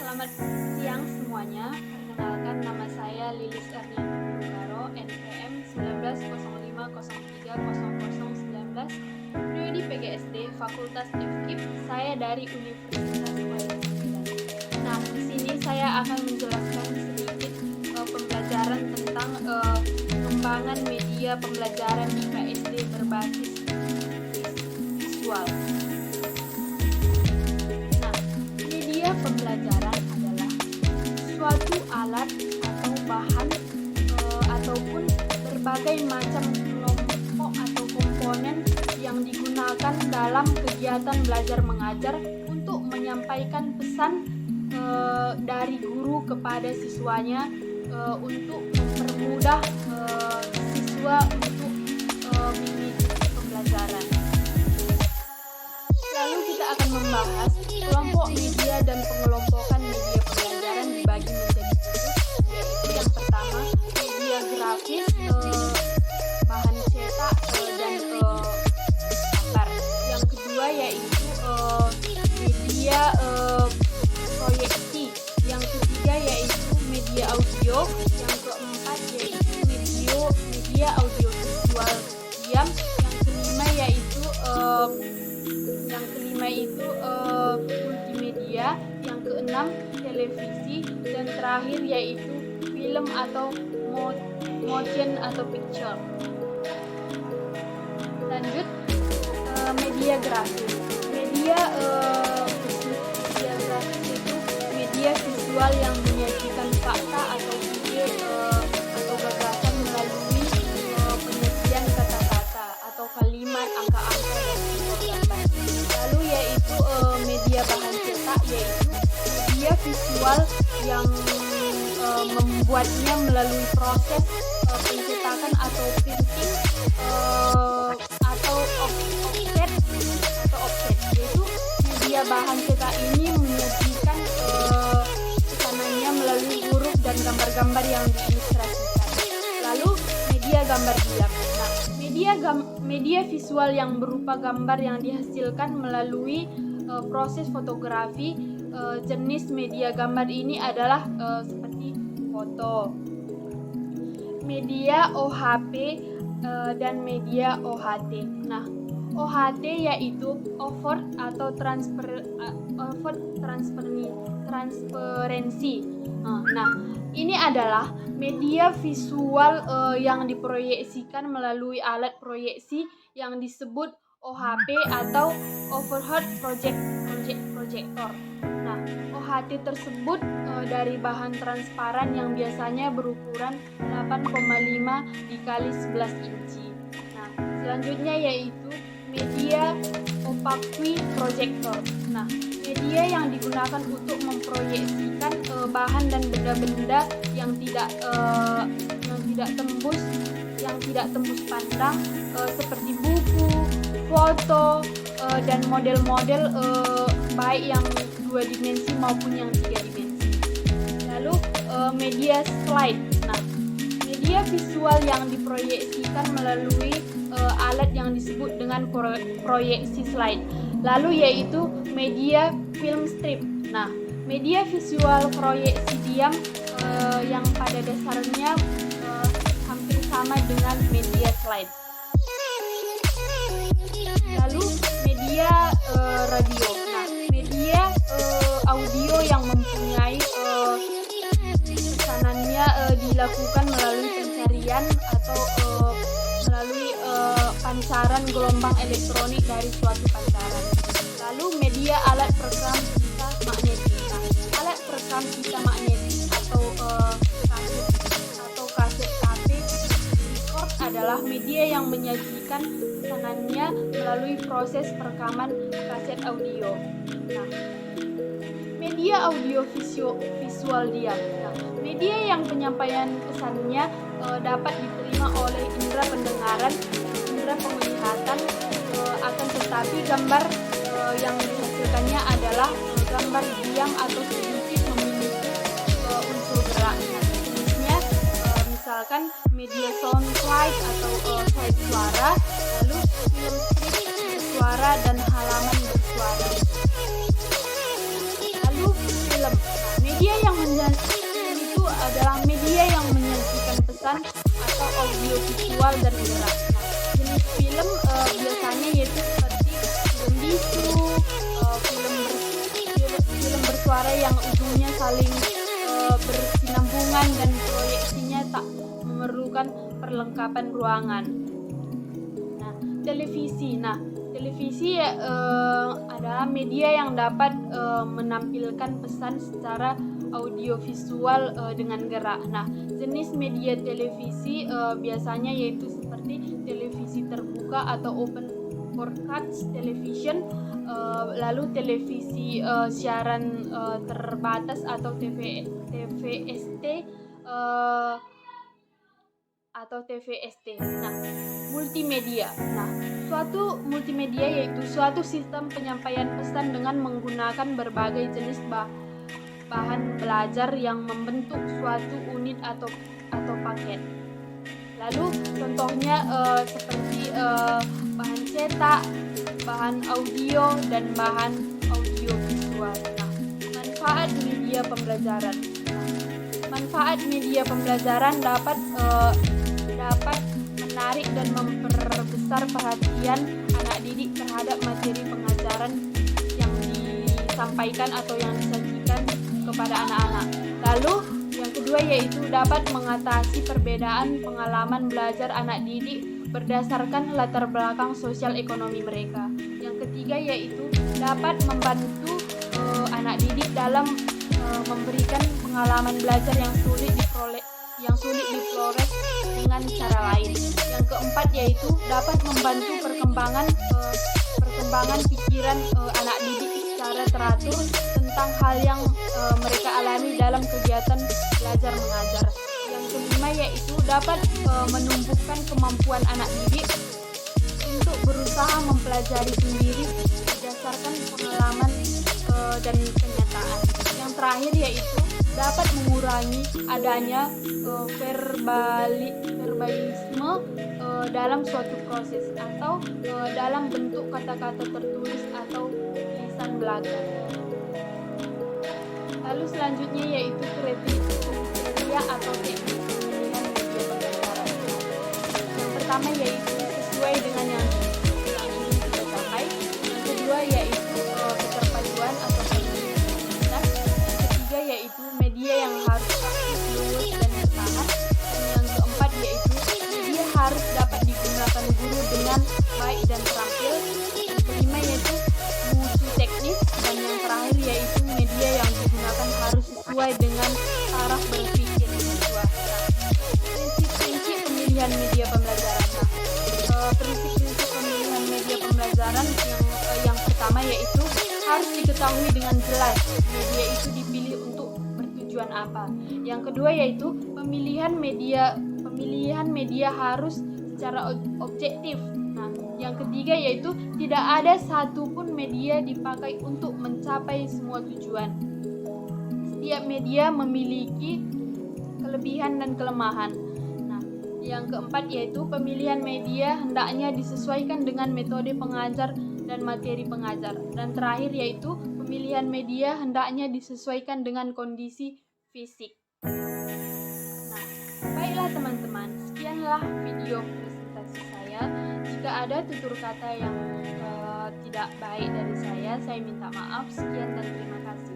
Selamat siang semuanya. Perkenalkan, nama saya Lilis Erniani Bugaro, NPM 1905030019, Prodi PGSD Fakultas FKIP. Saya dari Universitas Wageningen. Nah, di sini saya akan menjelaskan sedikit pembelajaran tentang pengembangan media pembelajaran di IPSD berbasis visual. Pembelajaran adalah suatu alat atau bahan ataupun berbagai macam kelompok atau komponen yang digunakan dalam kegiatan belajar mengajar untuk menyampaikan pesan dari guru kepada siswanya untuk mempermudah siswa untuk mengikuti pembelajaran. Lalu kita akan membahas kelompok media dan pengelompokan media pembelajaran dibagi menjadi jenis, yaitu yang pertama media grafis, bahan cetak dan gambar. Yang kedua yaitu media proyeksi. Yang ketiga yaitu media audio. Yang keempat yaitu media audio visual diam. Yang kelima multimedia. Yang keenam televisi, dan terakhir yaitu film atau motion atau picture. Lanjut, media grafis. Media grafis itu media visual yang menyajikan fakta atau ide atau gagasan melalui penyajian kata-kata atau kalimat, angka-angka dan simbol gambar. Lalu yaitu media bahan cetak, yaitu media visual yang membuatnya melalui proses pencetakan atau printing atau offset, yaitu media bahan cetak ini menyajikan pesanannya melalui huruf dan gambar-gambar yang diilustrasikan. Lalu media gambar diam. Nah, media visual yang berupa gambar yang dihasilkan melalui proses fotografi. Jenis media gambar ini adalah seperti foto, media OHP dan media OHT. Nah, OHT yaitu overt atau transparency. Nah, ini adalah media visual yang diproyeksikan melalui alat proyeksi yang disebut OHP atau overhead projector. Nah, OHT tersebut dari bahan transparan yang biasanya berukuran 8,5 dikali 11 inci. Nah, selanjutnya yaitu media opaque projector. Nah, media yang digunakan untuk memproyeksikan bahan dan benda-benda yang tidak tembus pandang seperti buku, foto dan model-model baik yang 2 dimensi maupun yang 3 dimensi. Lalu media slide. Nah, media visual yang diproyeksikan melalui alat yang disebut dengan proyeksi slide. Lalu yaitu media film strip. Nah, media visual proyeksi diam yang pada dasarnya hampir sama dengan media slide. Lalu media radio. Nah, media audio yang mempunyai pesanannya dilakukan melalui pencarian atau melalui pancaran gelombang elektronik dari suatu pancaran. Lalu media alat perekam pita magnetik. Nah, alat perekam pita magnetik atau kaset tape record adalah media yang menyajikan pesanannya melalui proses perekaman kaset audio. Nah, media audio visual diam. Nah, media yang penyampaian pesannya dapat diterima oleh indera pendengaran dan indera penglihatan, akan tetapi gambar yang dihasilkannya adalah gambar diam atau sedikit memiliki unsur gerak. Jenisnya misalkan media sound slide atau slide suara, lalu film strip bersuara dan halaman bersuara. Lalu film. adalah media yang menyajikan pesan atau audio visual dan gerak. Nah, jenis film biasanya yaitu seperti film bisu, film bersuara yang ujungnya saling bersinambungan dan proyeksinya tak memerlukan perlengkapan ruangan. Nah, televisi. Televisi adalah media yang dapat menampilkan pesan secara audiovisual dengan gerak. Nah, jenis media televisi biasanya yaitu seperti televisi terbuka atau open broadcast television, lalu televisi siaran terbatas atau TVST atau TVST. Nah, multimedia. Nah, suatu multimedia yaitu suatu sistem penyampaian pesan dengan menggunakan berbagai jenis bahan belajar yang membentuk suatu unit atau paket. Lalu contohnya seperti bahan cetak, bahan audio, dan bahan audio visual. Nah, manfaat media pembelajaran. Manfaat media pembelajaran dapat menarik dan memperbesar perhatian anak didik terhadap materi pengajaran yang disampaikan atau yang disajikan kepada anak-anak. Lalu yang kedua yaitu dapat mengatasi perbedaan pengalaman belajar anak didik berdasarkan latar belakang sosial ekonomi mereka. Yang ketiga yaitu dapat membantu anak didik dalam memberikan pengalaman belajar yang sulit diperoleh dengan cara lain. Yang keempat yaitu dapat membantu perkembangan pikiran anak didik secara teratur tentang hal yang mereka alami dalam kegiatan belajar mengajar. Yang kelima yaitu dapat menumbuhkan kemampuan anak didik untuk berusaha mempelajari sendiri berdasarkan pengalaman dan kenyataan. Yang terakhir yaitu dapat mengurangi adanya verbalisme dalam suatu proses atau dalam bentuk kata-kata tertulis atau tulisan belaka. Lalu selanjutnya yaitu kriteria atau teknik pemilihan media pembelajaran. Yang pertama yaitu sesuai dengan yang ingin kita capai. Yang kedua yaitu keterpaduan atau kompleksitas. Yang ketiga yaitu media yang harus praktis, luwes, dan bertahan. Dan yang keempat yaitu media harus dapat digunakan guru dengan baik dan terampil. Yang kelima yaitu mutu teknis. Dan yang terakhir yaitu media yang digunakan harus sesuai dengan taraf berpikir siswa. Prinsip-prinsip pemilihan media pembelajaran. Prinsip-prinsip pemilihan media pembelajaran yang pertama yaitu harus diketahui dengan jelas media itu dipilih untuk bertujuan apa. Yang kedua yaitu pemilihan media harus secara objektif. Nah, yang ketiga yaitu tidak ada satupun media dipakai untuk mencapai semua tujuan. Setiap media memiliki kelebihan dan kelemahan. Nah, yang keempat yaitu pemilihan media hendaknya disesuaikan dengan metode pengajar dan materi pengajar. Dan terakhir yaitu pemilihan media hendaknya disesuaikan dengan kondisi fisik. Nah, baiklah teman-teman, sekianlah video presentasi saya. Jika ada tutur kata yang tidak baik dari saya minta maaf. Sekian dan terima kasih.